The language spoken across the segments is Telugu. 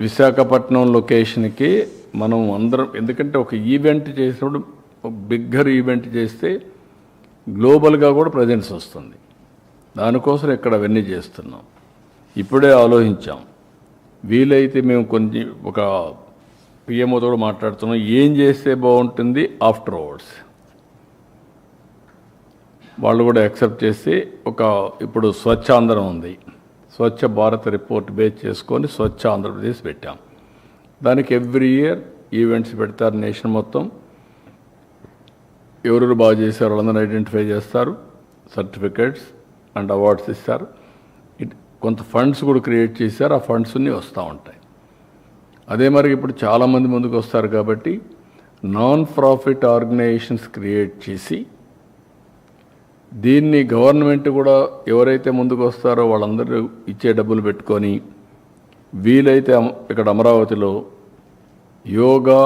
విశాఖపట్నం లొకేషన్కి మనం అందరం, ఎందుకంటే ఒక ఈవెంట్ చేసినప్పుడు బిగ్గర్ ఈవెంట్ చేస్తే గ్లోబల్గా కూడా ప్రజెన్స్ వస్తుంది. దానికోసం ఇక్కడ అవన్నీ చేస్తున్నాం. ఇప్పుడే ఆలోచించాం, వీలైతే మేము ఒక పిఎంఓతో కూడా మాట్లాడుతున్నాం, ఏం చేస్తే బాగుంటుంది ఆఫ్టర్ అవర్స్. వాళ్ళు కూడా యాక్సెప్ట్ చేసి ఇప్పుడు స్వచ్ఛాంధ్రం ఉంది, స్వచ్ఛ భారత్ రిపోర్ట్ బేస్ చేసుకొని స్వచ్ఛ ఆంధ్రప్రదేశ్ పెట్టాం. దానికి ఎవ్రీ ఇయర్ ఈవెంట్స్ పెడతారు. నేషన్ మొత్తం ఎవరెవరు బాగా చేశారు వాళ్ళందరూ ఐడెంటిఫై చేస్తారు, సర్టిఫికేట్స్ అండ్ అవార్డ్స్ ఇస్తారు. కొంత ఫండ్స్ కూడా క్రియేట్ చేశారు, ఆ ఫండ్స్ అన్నీ వస్తూ ఉంటాయి. అదే మరి ఇప్పుడు చాలామంది ముందుకు వస్తారు కాబట్టి నాన్ ప్రాఫిట్ ఆర్గనైజేషన్స్ క్రియేట్ చేసి దీన్ని గవర్నమెంట్ కూడా ఎవరైతే ముందుకు వస్తారో వాళ్ళందరూ ఇచ్చే డబ్బులు పెట్టుకొని వీలైతే ఇక్కడ అమరావతిలో yoga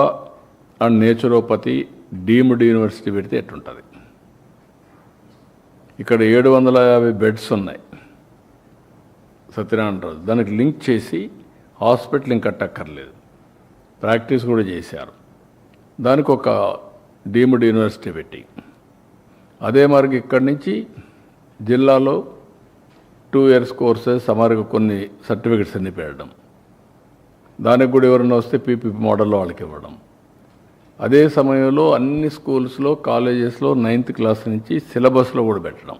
and naturopathy deemed university పెడితే ఎట్టుంటుంది. ఇక్కడ 750 బెడ్స్ ఉన్నాయి సత్యనారాయణ రాజు, దానికి లింక్ చేసి హాస్పిటల్ ఇంకా కట్టక్కర్లేదు, ప్రాక్టీస్ కూడా చేశారు. దానికి ఒక డీమ్డ్ యూనివర్సిటీ పెట్టి అదే మార్గం ఇక్కడి నుంచి జిల్లాలో 2 years కోర్సెస్ సమారుగా కొన్ని సర్టిఫికెట్స్ అన్ని పెట్టడం, దానికి కూడా ఎవరైనా వస్తే పీపీపీ మోడల్లో వాళ్ళకి ఇవ్వడం. అదే సమయంలో అన్ని స్కూల్స్లో కాలేజెస్లో 9th క్లాస్ నుంచి సిలబస్లో కూడా పెట్టడం.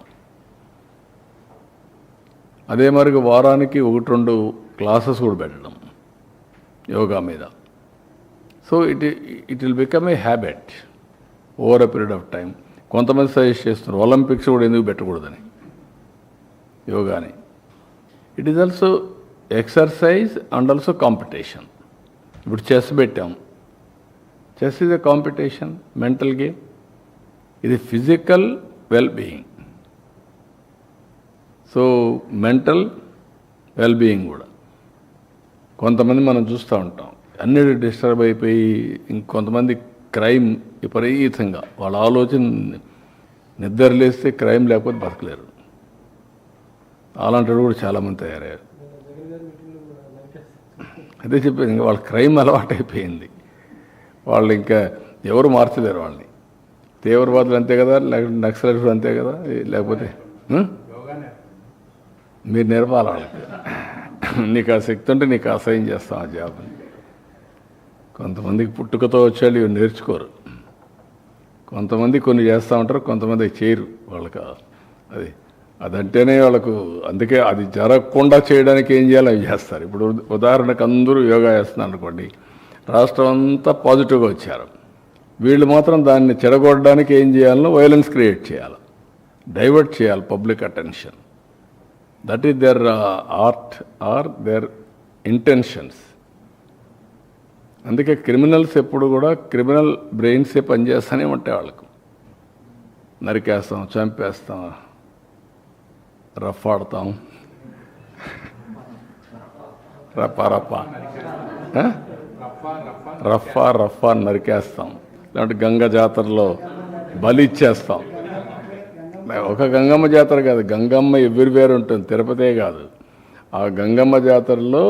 అదే మరి వారానికి 1-2 క్లాసెస్ కూడా పెట్టడం యోగా మీద. So it will become a habit over a period of time. కొంతమంది సజెస్ట్ చేస్తున్నారు ఒలింపిక్స్ కూడా ఎందుకు పెట్టకూడదని యోగాని. It is also exercise and also competition. ఇప్పుడు చెస్ పెట్టాం, chess is a competition, mental game. ఇది physical wellbeing, so mental wellbeing కూడా. కొంతమంది మనం చూస్తూ ఉంటాం అన్నిటి డిస్టర్బ్ అయిపోయి, ఇంకొంతమంది క్రైమ్ విపరీతంగా వాళ్ళ ఆలోచన నిద్ర లేస్తే క్రైమ్ లేకపోతే బతకలేరు. అలాంటి కూడా చాలామంది తయారయ్యారు. అదే చెప్పాను, ఇంకా వాళ్ళ క్రైమ్ అలవాటు అయిపోయింది. వాళ్ళు ఇంకా ఎవరు మార్చలేరు వాళ్ళని. తీవ్రవాదులు అంతే కదా, లేకపోతే నక్సలైట్లు అంతే కదా, లేకపోతే మీరు నేర్పాలి వాళ్ళకి. నీకు ఆ శక్తి ఉంటే నీకు అసహ్యం చేస్తాం ఆ జాబ్ని. కొంతమందికి పుట్టుకతో వచ్చేళ్ళు ఇవి నేర్చుకోరు, కొంతమంది కొన్ని చేస్తూ ఉంటారు, కొంతమంది చేయరు. వాళ్ళకి అదంటేనే వాళ్ళకు, అందుకే అది జరగకుండా చేయడానికి ఏం చేయాలో అవి చేస్తారు. ఇప్పుడు ఉదాహరణకు అందరూ యోగా చేస్తున్నారు అనుకోండి, రాష్ట్రం అంతా పాజిటివ్గా వచ్చారు, వీళ్ళు మాత్రం దాన్ని చెడగొట్టడానికి ఏం చేయాలో వైలెన్స్ క్రియేట్ చేయాలి, డైవర్ట్ చేయాలి public attention. That is their art or their intentions. అందుకే క్రిమినల్స్ ఎప్పుడు కూడా క్రిమినల్ బ్రెయిన్సే పనిచేస్తూనే ఉంటాయి. వాళ్ళకు నరికేస్తాం, చంపేస్తాం, రఫ్ ఆడతాం, రఫా నరికేస్తాం. లేదంటే గంగ జాతరలో బలి ఇచ్చేస్తాం. ఒక గంగమ్మ జాతర కాదు, గంగమ్మ ఎవ్రీవేర్ ఉంటుంది, తిరుపతే కాదు. ఆ గంగమ్మ జాతరలో